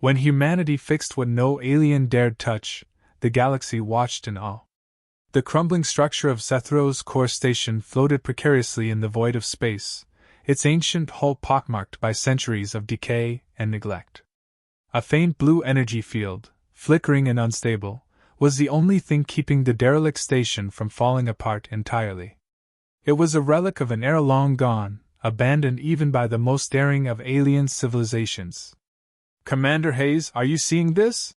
When humanity fixed what no alien dared touch, the galaxy watched in awe. The crumbling structure of Zethro's core station floated precariously in the void of space, its ancient hull pockmarked by centuries of decay and neglect. A faint blue energy field, flickering and unstable, was the only thing keeping the derelict station from falling apart entirely. It was a relic of an era long gone, abandoned even by the most daring of alien civilizations. "Commander Hayes, are you seeing this?"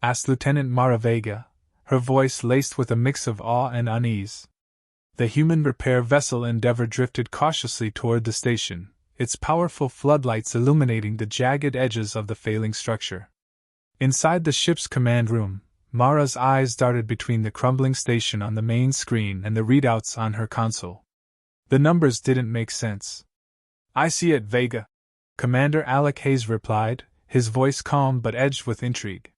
asked Lieutenant Vega, her voice laced with a mix of awe and unease. The human repair vessel Endeavour drifted cautiously toward the station, its powerful floodlights illuminating the jagged edges of the failing structure. Inside the ship's command room, Mara's eyes darted between the crumbling station on the main screen and the readouts on her console. The numbers didn't make sense. "I see it, Vega," Commander Alec Hayes replied, his voice calm but edged with intrigue.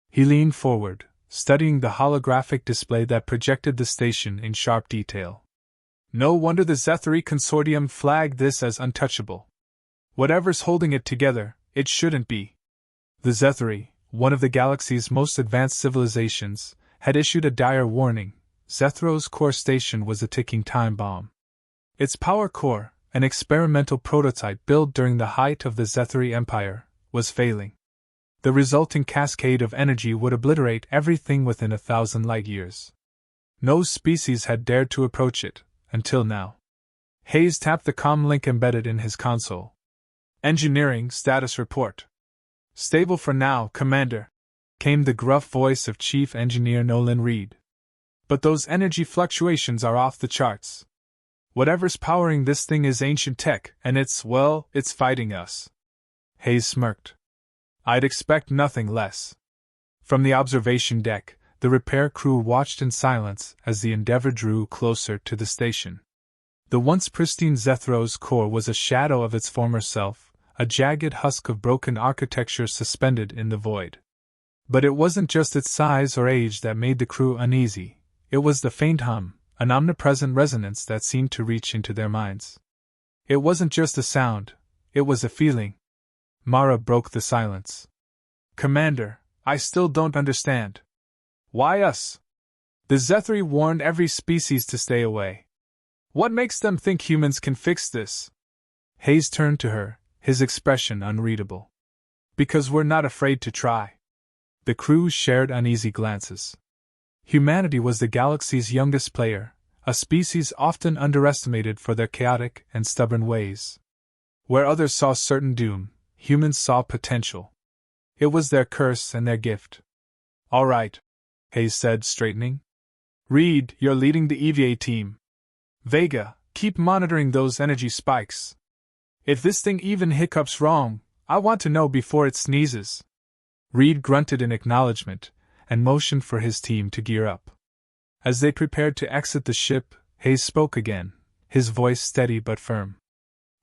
He leaned forward, studying the holographic display that projected the station in sharp detail. "No wonder the Zethari Consortium flagged this as untouchable. Whatever's holding it together, it shouldn't be." The Zethari, one of the galaxy's most advanced civilizations, had issued a dire warning. Zethro's core station was a ticking time bomb. Its power core, an experimental prototype built during the height of the Zethari Empire, was failing. The resulting cascade of energy would obliterate everything within 1,000 light-years. No species had dared to approach it, until now. Hayes tapped the comm link embedded in his console. "Engineering status report." "Stable for now, Commander," came the gruff voice of Chief Engineer Nolan Reed. "But those energy fluctuations are off the charts. Whatever's powering this thing is ancient tech, and it's fighting us." Hayes smirked. "I'd expect nothing less." From the observation deck, the repair crew watched in silence as the Endeavour drew closer to the station. The once pristine Zethro's core was a shadow of its former self, a jagged husk of broken architecture suspended in the void. But it wasn't just its size or age that made the crew uneasy, it was the faint hum, an omnipresent resonance that seemed to reach into their minds. It wasn't just a sound, it was a feeling. Mara broke the silence. "Commander, I still don't understand. Why us? The Zethari warned every species to stay away. What makes them think humans can fix this?" Hayes turned to her, his expression unreadable. "Because we're not afraid to try." The crew shared uneasy glances. Humanity was the galaxy's youngest player, a species often underestimated for their chaotic and stubborn ways. Where others saw certain doom, humans saw potential. It was their curse and their gift. "All right," Hayes said, straightening. "Reed, you're leading the EVA team. Vega, keep monitoring those energy spikes. If this thing even hiccups wrong, I want to know before it sneezes." Reed grunted in acknowledgement, and motioned for his team to gear up. As they prepared to exit the ship, Hayes spoke again, his voice steady but firm.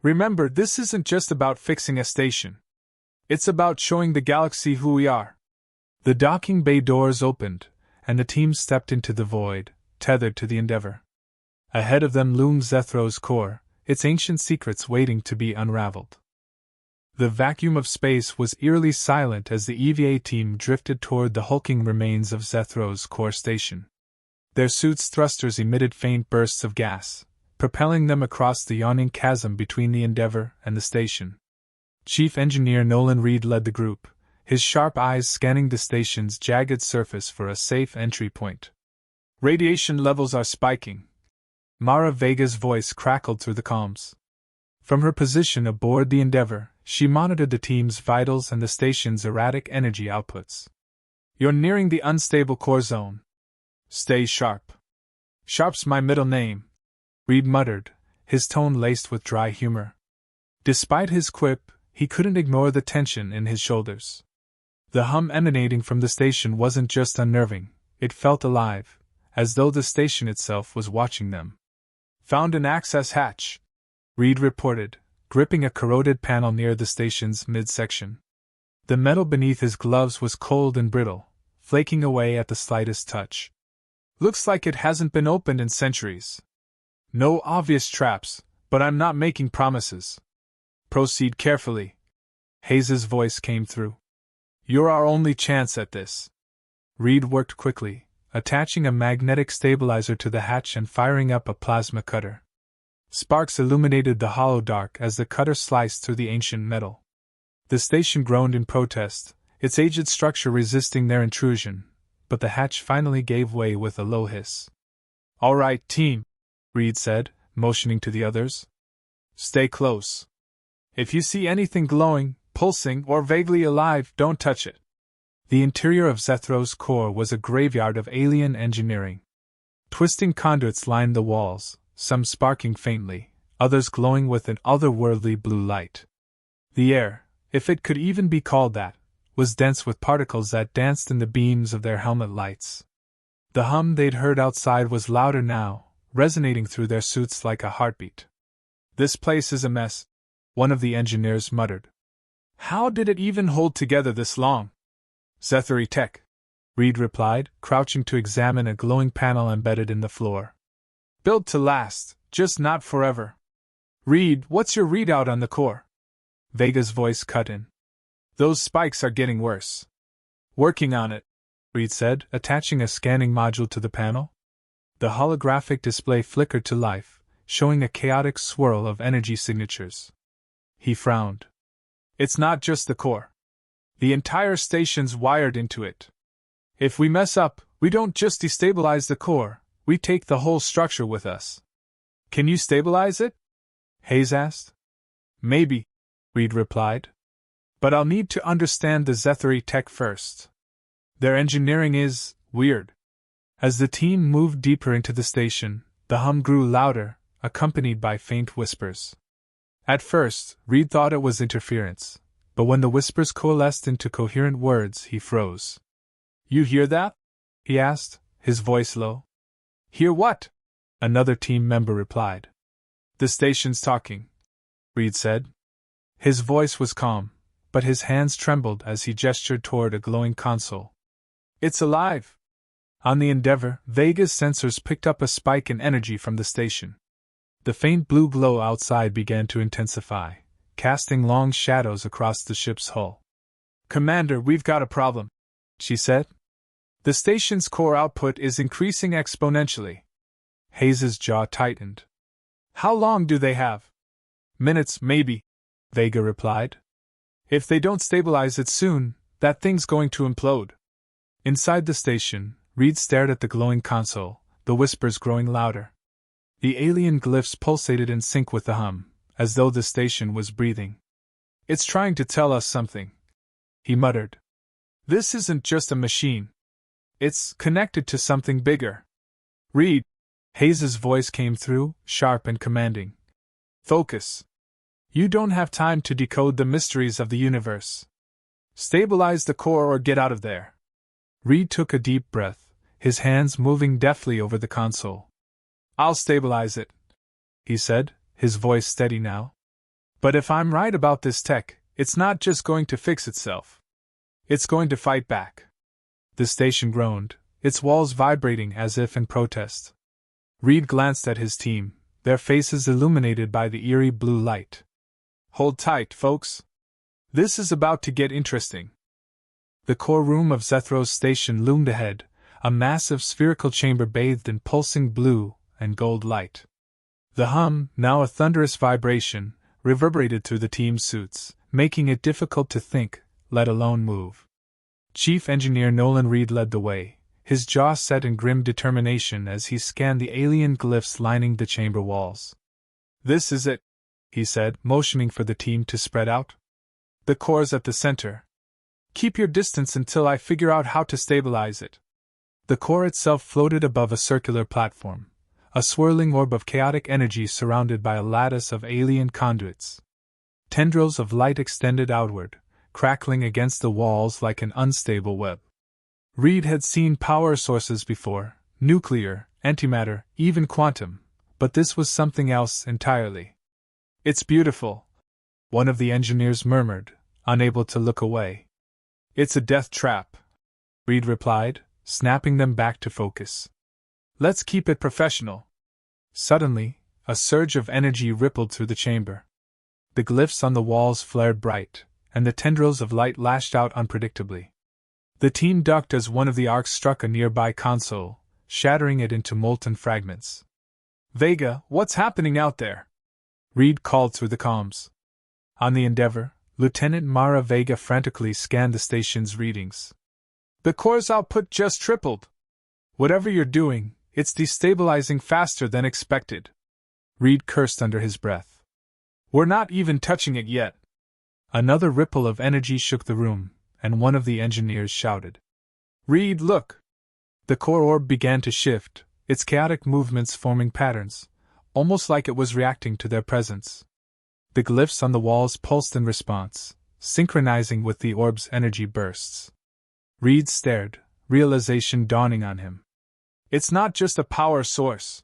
"Remember, this isn't just about fixing a station. It's about showing the galaxy who we are." The docking bay doors opened, and the team stepped into the void, tethered to the Endeavour. Ahead of them loomed Zethro's core, its ancient secrets waiting to be unraveled. The vacuum of space was eerily silent as the EVA team drifted toward the hulking remains of Zethro's core station. Their suits' thrusters emitted faint bursts of gas, propelling them across the yawning chasm between the Endeavour and the station. Chief Engineer Nolan Reed led the group, his sharp eyes scanning the station's jagged surface for a safe entry point. "Radiation levels are spiking." Mara Vega's voice crackled through the comms. From her position aboard the Endeavour, she monitored the team's vitals and the station's erratic energy outputs. "You're nearing the unstable core zone. Stay sharp." "Sharp's my middle name," Reed muttered, his tone laced with dry humor. Despite his quip, he couldn't ignore the tension in his shoulders. The hum emanating from the station wasn't just unnerving, it felt alive, as though the station itself was watching them. "Found an access hatch," Reed reported, gripping a corroded panel near the station's midsection. The metal beneath his gloves was cold and brittle, flaking away at the slightest touch. "Looks like it hasn't been opened in centuries. No obvious traps, but I'm not making promises. Proceed carefully." Hayes's voice came through. You're our only chance at this. Reed worked quickly, attaching a magnetic stabilizer to the hatch and firing up a plasma cutter. Sparks illuminated the hollow dark as the cutter sliced through the ancient metal. The station groaned in protest, its aged structure resisting their intrusion, but the hatch finally gave way with a low hiss. "All right, team," Reed said, motioning to the others. "Stay close. If you see anything glowing, pulsing, or vaguely alive, don't touch it." The interior of Zethro's core was a graveyard of alien engineering. Twisting conduits lined the walls, some sparking faintly, others glowing with an otherworldly blue light. The air, if it could even be called that, was dense with particles that danced in the beams of their helmet lights. The hum they'd heard outside was louder now, resonating through their suits like a heartbeat. "This place is a mess," one of the engineers muttered. "How did it even hold together this long?" "Zethery tech," Reed replied, crouching to examine a glowing panel embedded in the floor. "Built to last, just not forever." "Reed, what's your readout on the core?" Vega's voice cut in. "Those spikes are getting worse." "Working on it," Reed said, attaching a scanning module to the panel. The holographic display flickered to life, showing a chaotic swirl of energy signatures. He frowned. "It's not just the core. The entire station's wired into it. If we mess up, we don't just destabilize the core, we take the whole structure with us." "Can you stabilize it?" Hayes asked. "Maybe," Reed replied. "But I'll need to understand the Zethery tech first. Their engineering is weird." As the team moved deeper into the station, the hum grew louder, accompanied by faint whispers. At first, Reed thought it was interference, but when the whispers coalesced into coherent words, he froze. "You hear that?" he asked, his voice low. "Hear what?" another team member replied. "The station's talking," Reed said. His voice was calm, but his hands trembled as he gestured toward a glowing console. "It's alive!" On the Endeavor, Vega's sensors picked up a spike in energy from the station. The faint blue glow outside began to intensify, casting long shadows across the ship's hull. "Commander, we've got a problem," she said. "The station's core output is increasing exponentially." Hayes's jaw tightened. "How long do they have?" "Minutes, maybe," Vega replied. "If they don't stabilize it soon, that thing's going to implode." Inside the station, Reed stared at the glowing console, the whispers growing louder. The alien glyphs pulsated in sync with the hum, as though the station was breathing. "It's trying to tell us something," he muttered. "This isn't just a machine. It's connected to something bigger." "Reed," Hayes's voice came through, sharp and commanding. "Focus. You don't have time to decode the mysteries of the universe. Stabilize the core or get out of there." Reed took a deep breath, his hands moving deftly over the console. "I'll stabilize it," he said, his voice steady now. "But if I'm right about this tech, it's not just going to fix itself. It's going to fight back." The station groaned, its walls vibrating as if in protest. Reed glanced at his team, their faces illuminated by the eerie blue light. "Hold tight, folks. This is about to get interesting." The core room of Zethro's station loomed ahead, a massive spherical chamber bathed in pulsing blue and gold light. The hum, now a thunderous vibration, reverberated through the team's suits, making it difficult to think, let alone move. Chief Engineer Nolan Reed led the way, his jaw set in grim determination as he scanned the alien glyphs lining the chamber walls. "This is it," he said, motioning for the team to spread out. "The core's at the center. Keep your distance until I figure out how to stabilize it." The core itself floated above a circular platform, a swirling orb of chaotic energy surrounded by a lattice of alien conduits. Tendrils of light extended outward, crackling against the walls like an unstable web. Reed had seen power sources before, nuclear, antimatter, even quantum, but this was something else entirely. "It's beautiful," one of the engineers murmured, unable to look away. "It's a death trap," Reed replied, snapping them back to focus. "Let's keep it professional." Suddenly, a surge of energy rippled through the chamber. The glyphs on the walls flared bright, and the tendrils of light lashed out unpredictably. The team ducked as one of the arcs struck a nearby console, shattering it into molten fragments. "Vega, what's happening out there?" Reed called through the comms. On the Endeavour, Lieutenant Mara Vega frantically scanned the station's readings. "The core's output just tripled. Whatever you're doing, it's destabilizing faster than expected." Reed cursed under his breath. "We're not even touching it yet." Another ripple of energy shook the room, and one of the engineers shouted, "Reed, look!" The core orb began to shift, its chaotic movements forming patterns, almost like it was reacting to their presence. The glyphs on the walls pulsed in response, synchronizing with the orb's energy bursts. Reed stared, realization dawning on him. "It's not just a power source.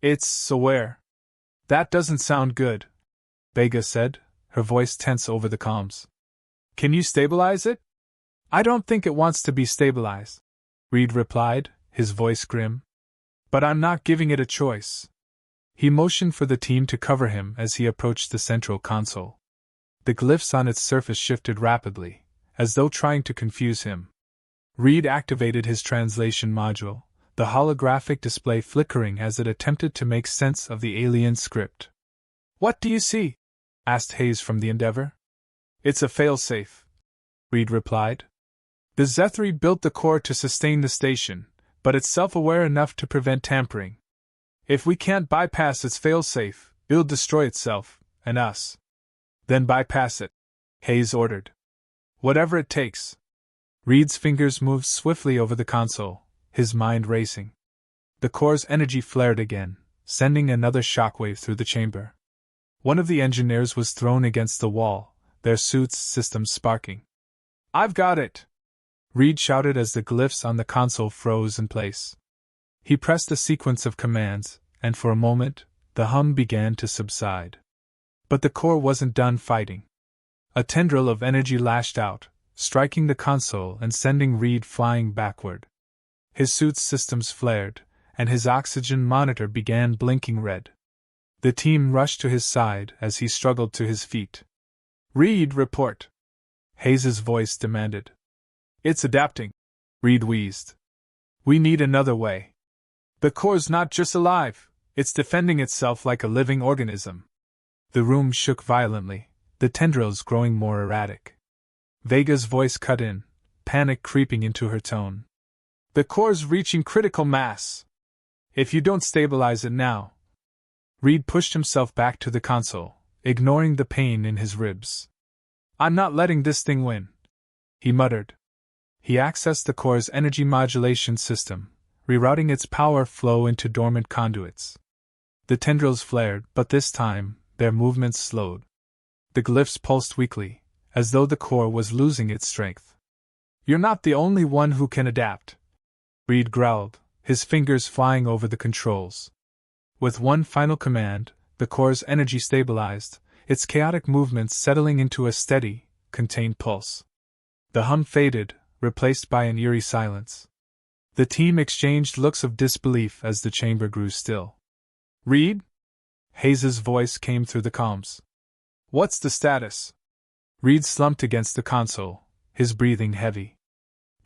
It's aware." "That doesn't sound good," Vega said, her voice tense over the comms. "Can you stabilize it?" "I don't think it wants to be stabilized," Reed replied, his voice grim. "But I'm not giving it a choice." He motioned for the team to cover him as he approached the central console. The glyphs on its surface shifted rapidly, as though trying to confuse him. Reed activated his translation module, the holographic display flickering as it attempted to make sense of the alien script. "What do you see?" asked Hayes from the Endeavour. "It's a failsafe," Reed replied. "The Zethri built the core to sustain the station, but it's self-aware enough to prevent tampering. If we can't bypass its failsafe, it'll destroy itself, and us." "Then bypass it," Hayes ordered. "Whatever it takes." Reed's fingers moved swiftly over the console, his mind racing. The core's energy flared again, sending another shockwave through the chamber. One of the engineers was thrown against the wall, their suits' systems sparking. "I've got it!" Reed shouted as the glyphs on the console froze in place. He pressed a sequence of commands, and for a moment, the hum began to subside. But the core wasn't done fighting. A tendril of energy lashed out, striking the console and sending Reed flying backward. His suit's systems flared, and his oxygen monitor began blinking red. The team rushed to his side as he struggled to his feet. "Reed, report!" Hayes's voice demanded. "It's adapting," Reed wheezed. "We need another way. The core's not just alive, it's defending itself like a living organism." The room shook violently, the tendrils growing more erratic. Vega's voice cut in, panic creeping into her tone. "The core's reaching critical mass. If you don't stabilize it now." Reed pushed himself back to the console, ignoring the pain in his ribs. "I'm not letting this thing win," he muttered. He accessed the core's energy modulation system, rerouting its power flow into dormant conduits. The tendrils flared, but this time, their movements slowed. The glyphs pulsed weakly, as though the core was losing its strength. "You're not the only one who can adapt," Reed growled, his fingers flying over the controls. With one final command, the core's energy stabilized, its chaotic movements settling into a steady, contained pulse. The hum faded, replaced by an eerie silence. The team exchanged looks of disbelief as the chamber grew still. "Reed?" Hayes's voice came through the comms. "What's the status?" Reed slumped against the console, his breathing heavy.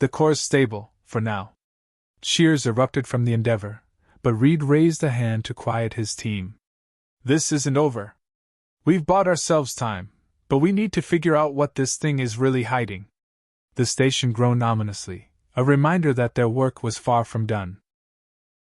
"The core's stable, for now." Cheers erupted from the Endeavour, but Reed raised a hand to quiet his team. "This isn't over. We've bought ourselves time, but we need to figure out what this thing is really hiding." The station groaned ominously, a reminder that their work was far from done.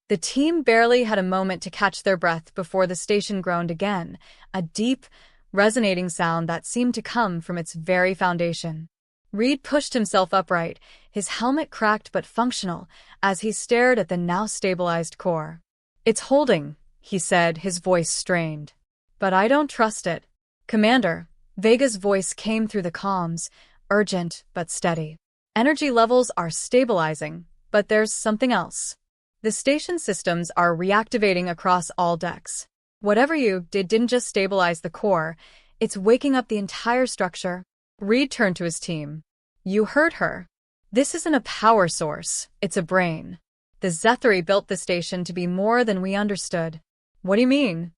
The team barely had a moment to catch their breath before the station groaned again, a deep, resonating sound that seemed to come from its very foundation. Reed pushed himself upright, his helmet cracked but functional, as he stared at the now stabilized core. "It's holding," he said, his voice strained. "But I don't trust it." "Commander," Vega's voice came through the comms, urgent but steady. "Energy levels are stabilizing, but there's something else. The station systems are reactivating across all decks. Whatever you did didn't just stabilize the core, it's waking up the entire structure." Reed turned to his team. "You heard her. This isn't a power source, it's a brain. The Zethri built the station to be more than we understood." "What do you mean?"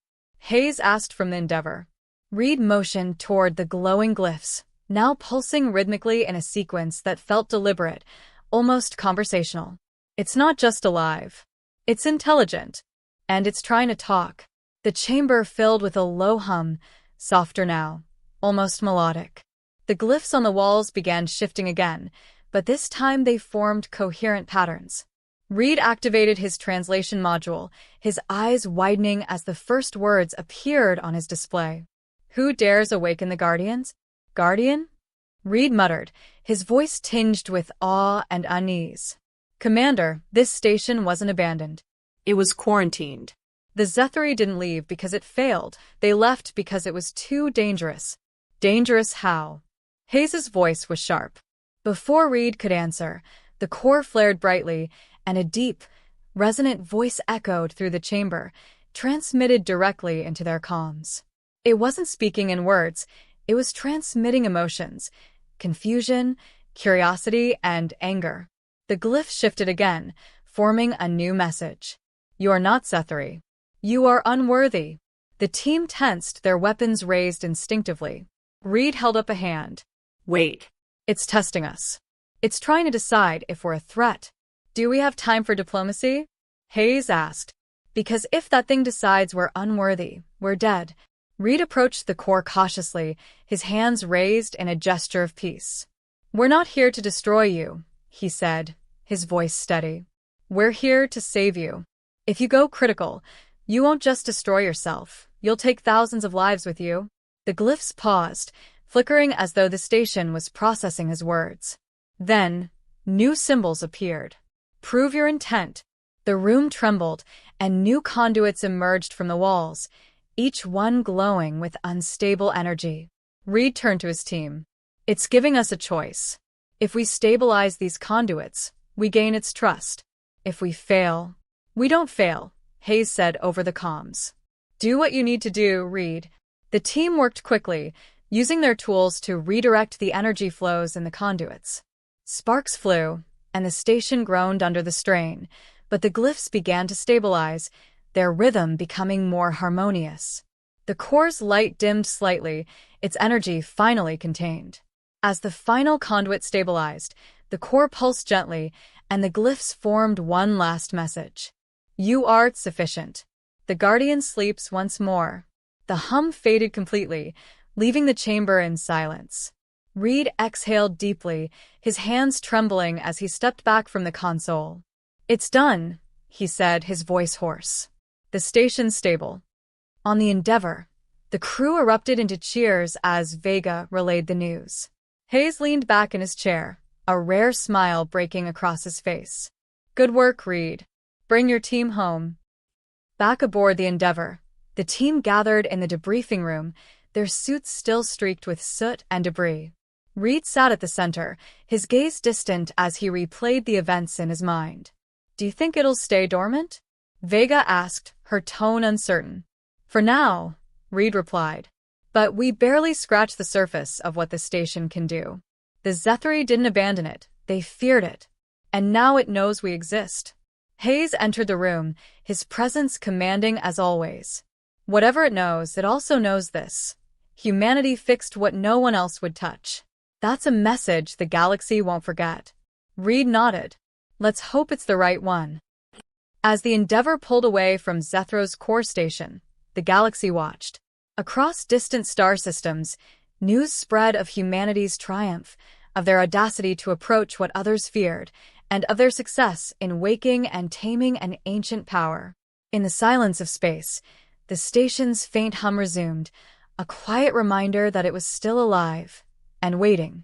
Hayes asked from the Endeavour. Reed motioned toward the glowing glyphs, now pulsing rhythmically in a sequence that felt deliberate, almost conversational. It's not just alive. It's intelligent. And it's trying to talk. The chamber filled with a low hum, softer now, almost melodic. The glyphs on the walls began shifting again, but this time they formed coherent patterns. Reed activated his translation module, his eyes widening as the first words appeared on his display. Who dares awaken the Guardians? Guardian? Reed muttered, his voice tinged with awe and unease. Commander, this station wasn't abandoned. It was quarantined. The Zethari didn't leave because it failed. They left because it was too dangerous. Dangerous how? Hayes's voice was sharp. Before Reed could answer, the core flared brightly, and a deep, resonant voice echoed through the chamber, transmitted directly into their comms. It wasn't speaking in words, it was transmitting emotions, confusion, curiosity, and anger. The glyph shifted again, forming a new message. You are not Zethari. You are unworthy. The team tensed, their weapons raised instinctively. Reed held up a hand. Wait. It's testing us. It's trying to decide if we're a threat. Do we have time for diplomacy? Hayes asked. Because if that thing decides we're unworthy, we're dead. Reed approached the core cautiously, his hands raised in a gesture of peace. We're not here to destroy you, he said, his voice steady. We're here to save you. If you go critical, you won't just destroy yourself, you'll take thousands of lives with you. The glyphs paused, flickering as though the station was processing his words. Then, new symbols appeared. Prove your intent. The room trembled, and new conduits emerged from the walls, each one glowing with unstable energy. Reed turned to his team. It's giving us a choice. If we stabilize these conduits, we gain its trust. If we fail, we don't fail, Hayes said over the comms. Do what you need to do, Reed. The team worked quickly, using their tools to redirect the energy flows in the conduits. Sparks flew, and the station groaned under the strain, but the glyphs began to stabilize, their rhythm becoming more harmonious. The core's light dimmed slightly, its energy finally contained. As the final conduit stabilized, the core pulsed gently, and the glyphs formed one last message. You are sufficient. The Guardian sleeps once more. The hum faded completely, leaving the chamber in silence. Reed exhaled deeply, his hands trembling as he stepped back from the console. It's done, he said, his voice hoarse. The station's stable. On the Endeavor, the crew erupted into cheers as Vega relayed the news. Hayes leaned back in his chair, a rare smile breaking across his face. Good work, Reed. Bring your team home. Back aboard the Endeavor, the team gathered in the debriefing room, their suits still streaked with soot and debris. Reed sat at the center, his gaze distant as he replayed the events in his mind. Do you think it'll stay dormant? Vega asked, her tone uncertain. For now, Reed replied. But we barely scratched the surface of what the station can do. The Zethari didn't abandon it, they feared it. And now it knows we exist. Hayes entered the room, his presence commanding as always. Whatever it knows, it also knows this. Humanity fixed what no one else would touch. That's a message the galaxy won't forget. Reed nodded. Let's hope it's the right one. As the Endeavor pulled away from Zethro's core station, the galaxy watched. Across distant star systems, news spread of humanity's triumph, of their audacity to approach what others feared, and of their success in waking and taming an ancient power. In the silence of space, the station's faint hum resumed, a quiet reminder that it was still alive and waiting.